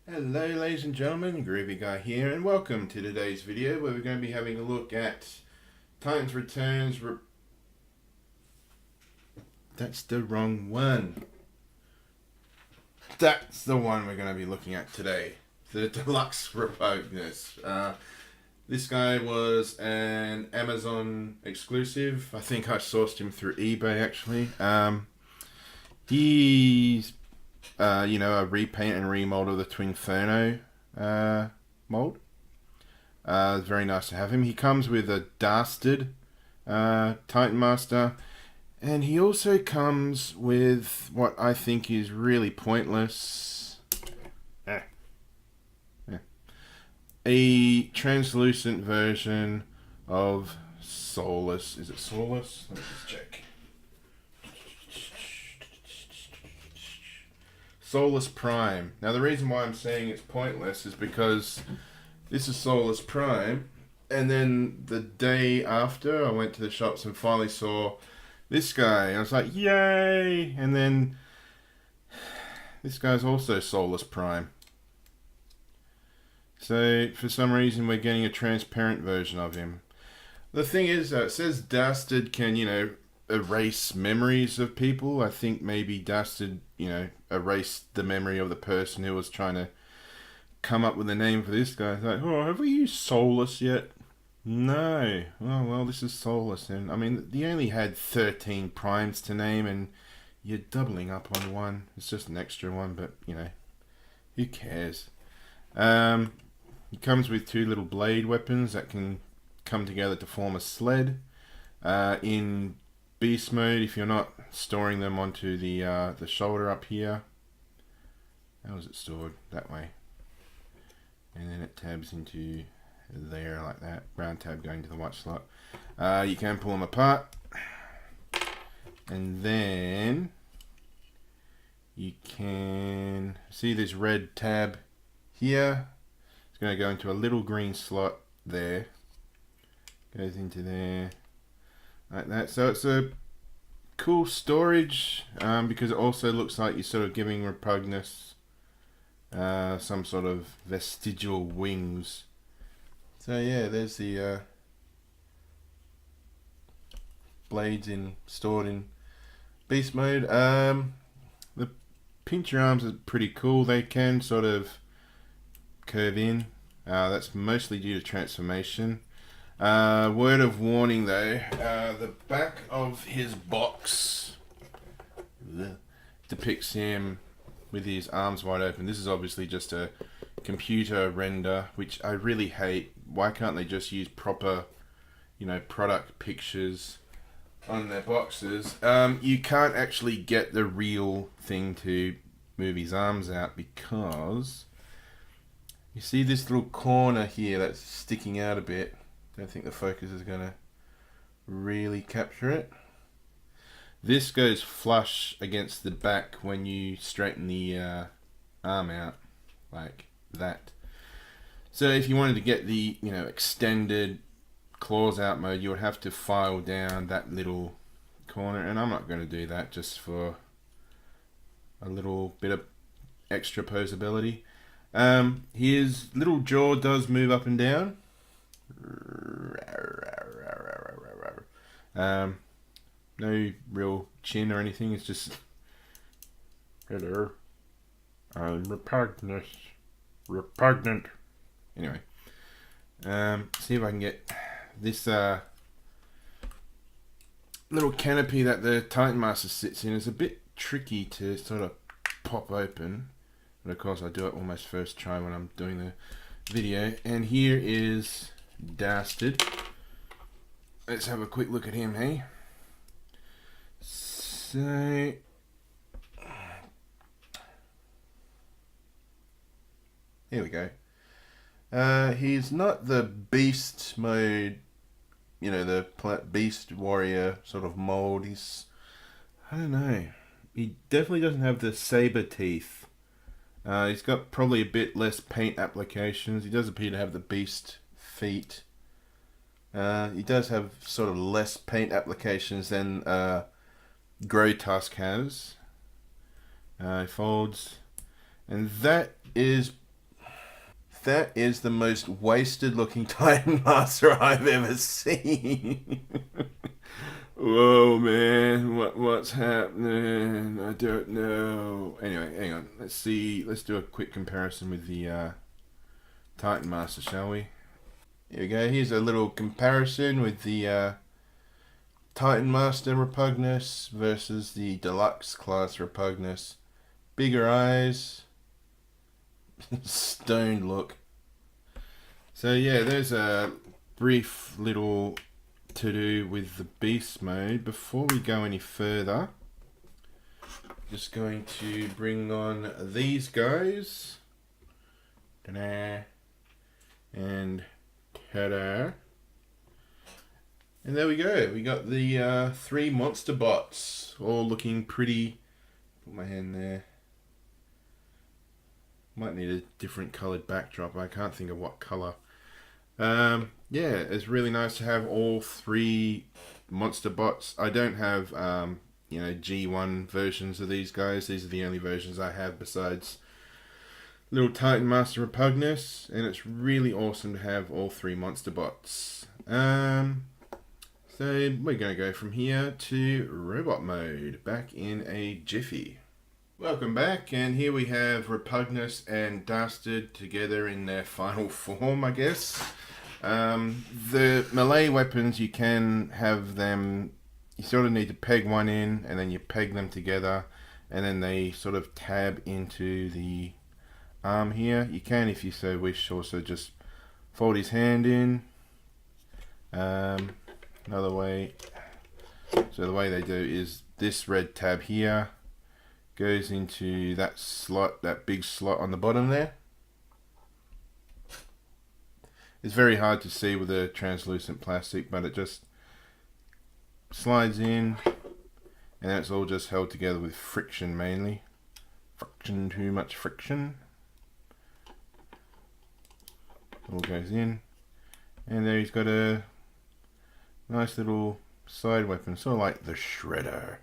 Hello ladies and gentlemen, Groovy Guy here, and welcome to today's video where we're going to be having a look at Titans Returns. That's the wrong one. That's the one we're going to be looking at today. The Deluxe REPUGNUS. This guy was an Amazon exclusive. I think I sourced him through eBay actually. He's a repaint and remold of the Twin Inferno mold. It's very nice to have him. He comes with a DASTARD Titan Master, and he also comes with what I think is really pointless. A translucent version of Solus. Is it Solus? Let me just check. Solus Prime. Now the reason why I'm saying it's pointless is because this is Solus Prime, and then the day after I went to the shops and finally saw this guy. I was like, yay! And then this guy's also Solus Prime. So for some reason we're getting a transparent version of him. The thing is, it says DASTARD can, erase memories of people. I think maybe DASTARD, erased the memory of the person who was trying to come up with a name for this guy. It's like, oh, have we used Solus yet? No. Oh, well, this is Solus. And I mean, they only had 13 primes to name, and you're doubling up on one. It's just an extra one, but, who cares? It comes with two little blade weapons that can come together to form a sled. In beast mode, if you're not storing them onto the shoulder up here. How is it stored? That way. And then it tabs into there like that. Round tab going to the watch slot. You can pull them apart. And then you can see this red tab here. It's going to go into a little green slot there. Goes into there. Like that. So it's a cool storage because it also looks like you're sort of giving REPUGNUS some sort of vestigial wings. So yeah, there's the blades stored in beast mode. The pincher arms are pretty cool. They can sort of curve in. That's mostly due to transformation. Word of warning though, the back of his box depicts him with his arms wide open. This is obviously just a computer render, which I really hate. Why can't they just use proper, product pictures on their boxes? You can't actually get the real thing to move his arms out because you see this little corner here that's sticking out a bit. Don't think the focus is going to really capture it. This goes flush against the back when you straighten the arm out like that. So if you wanted to get the extended claws out mode, you would have to file down that little corner, and I'm not going to do that just for a little bit of extra posability. His little jaw does move up and down. No real chin or anything. It's just hello. I'm repugnant. Anyway, see if I can get this little canopy that the Titan Master sits in. Is a bit tricky to sort of pop open, but of course I do it almost first try when I'm doing the video. And here is DASTARD. Let's have a quick look at him, hey? So here we go. He's not the beast mode, the beast warrior sort of mold. I don't know. He definitely doesn't have the saber teeth. He's got probably a bit less paint applications. He does appear to have the beast feet. He does have sort of less paint applications than Grey Tusk has. He folds, and that is That is the most wasted looking Titan Master I've ever seen. Whoa, man, what's happening? I don't know. Anyway, hang on. Let's see. Let's do a quick comparison with the Titan Master, shall we? Here we go. Here's a little comparison with the Titan Master Repugnus versus the Deluxe Class Repugnus. Bigger eyes. Stoned look. So yeah, there's a brief little to do with the beast mode. Before we go any further, just going to bring on these guys. Ta-da. And ta-da. And there we go. We got the 3 monster bots, all looking pretty. Put my hand there. Might need a different coloured backdrop. I can't think of what colour. Yeah, it's really nice to have all 3 monster bots. I don't have, G1 versions of these guys. These are the only versions I have besides little Titan Master Repugnus. And it's really awesome to have all 3 monster bots. So we're going to go from here to robot mode. Back in a jiffy. Welcome back, and here we have Repugnus and Dastard together in their final form, I guess. The melee weapons, you can have them, you sort of need to peg one in, and then you peg them together, and then they sort of tab into the arm here. You can, if you so wish, also just fold his hand in. Another way, so the way they do is this red tab here goes into that slot, that big slot on the bottom there. It's very hard to see with the translucent plastic, but it just slides in, and it's all just held together with friction mainly. Friction, too much friction. All goes in, and there he's got a nice little side weapon, sort of like the Shredder.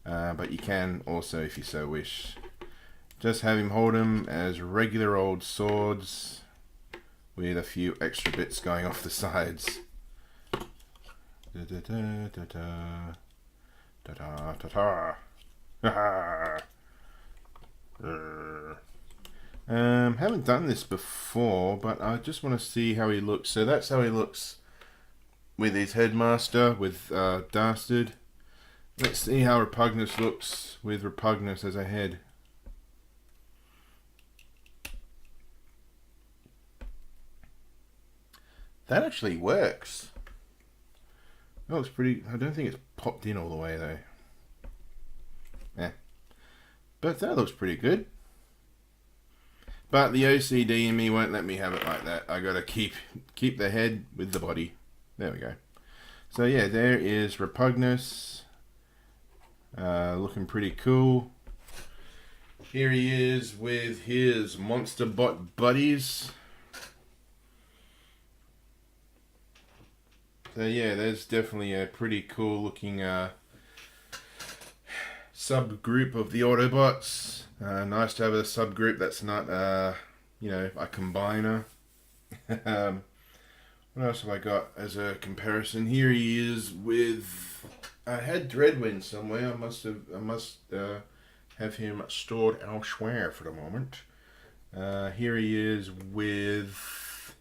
But you can also, if you so wish, just have him hold them as regular old swords with a few extra bits going off the sides. Haven't done this before, but I just want to see how he looks. So that's how he looks with his headmaster, with Dastard. Let's see how Repugnus looks with Repugnus as a head. That actually works. That looks pretty. I don't think it's popped in all the way though. Yeah. But that looks pretty good. But the OCD in me won't let me have it like that. I gotta keep the head with the body. There we go. So yeah, there is Repugnus. Looking pretty cool. Here he is with his monster bot buddies. So yeah, there's definitely a pretty cool looking subgroup of the Autobots. Nice to have a subgroup that's not a combiner. What else have I got as a comparison? Here he is with. I had Dreadwind somewhere. I must have him stored elsewhere for the moment. Here he is with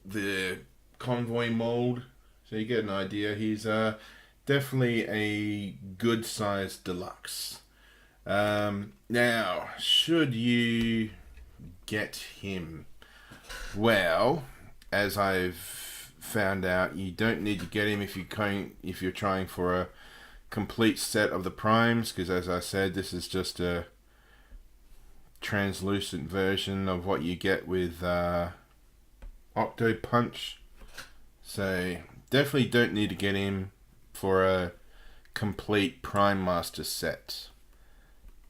the convoy mold, so you get an idea. He's definitely a good sized deluxe. Now, should you get him? Well, as I've found out, you don't need to get him if you're trying for a complete set of the primes, because as I said, this is just a translucent version of what you get with Octo Punch. So definitely don't need to get him for a complete Prime Master set.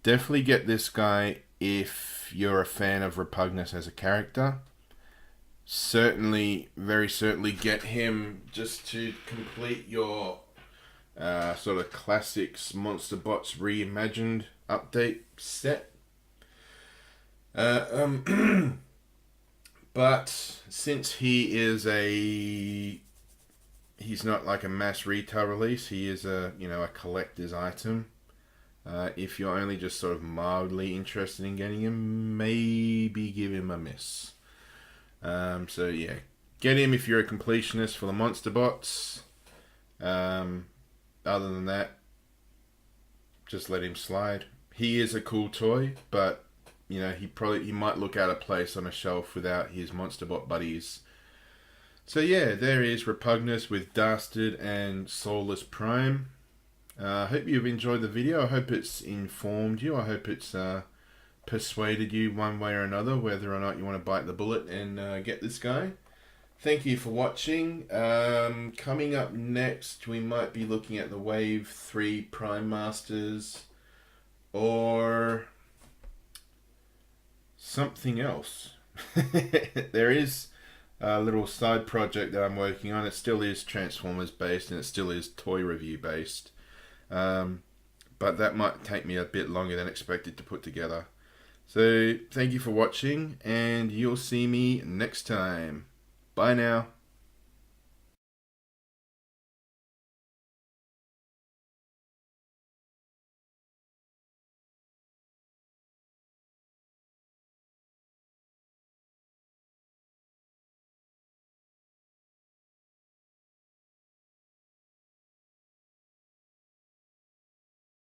Definitely get this guy if you're a fan of Repugnus as a character. Certainly, very certainly get him just to complete your sort of classics Monster Bots Reimagined update set. But since he's not like a mass retail release, he is a collector's item. If you're only just sort of mildly interested in getting him, maybe give him a miss. So yeah, get him if you're a completionist for the monster bots. Other than that, just let him slide. He is a cool toy, but he might look out of place on a shelf without his monster bot buddies. So yeah, there is Repugnus with Dastard and Solus Prime. I hope you've enjoyed the video. I hope it's informed you. I hope it's persuaded you one way or another whether or not you want to bite the bullet and get this guy. Thank you for watching. Coming up next, we might be looking at the Wave 3 Prime Masters or something else. There is a little side project that I'm working on. It still is Transformers based and it still is toy review based. But that might take me a bit longer than expected to put together. So thank you for watching and you'll see me next time. Bye now.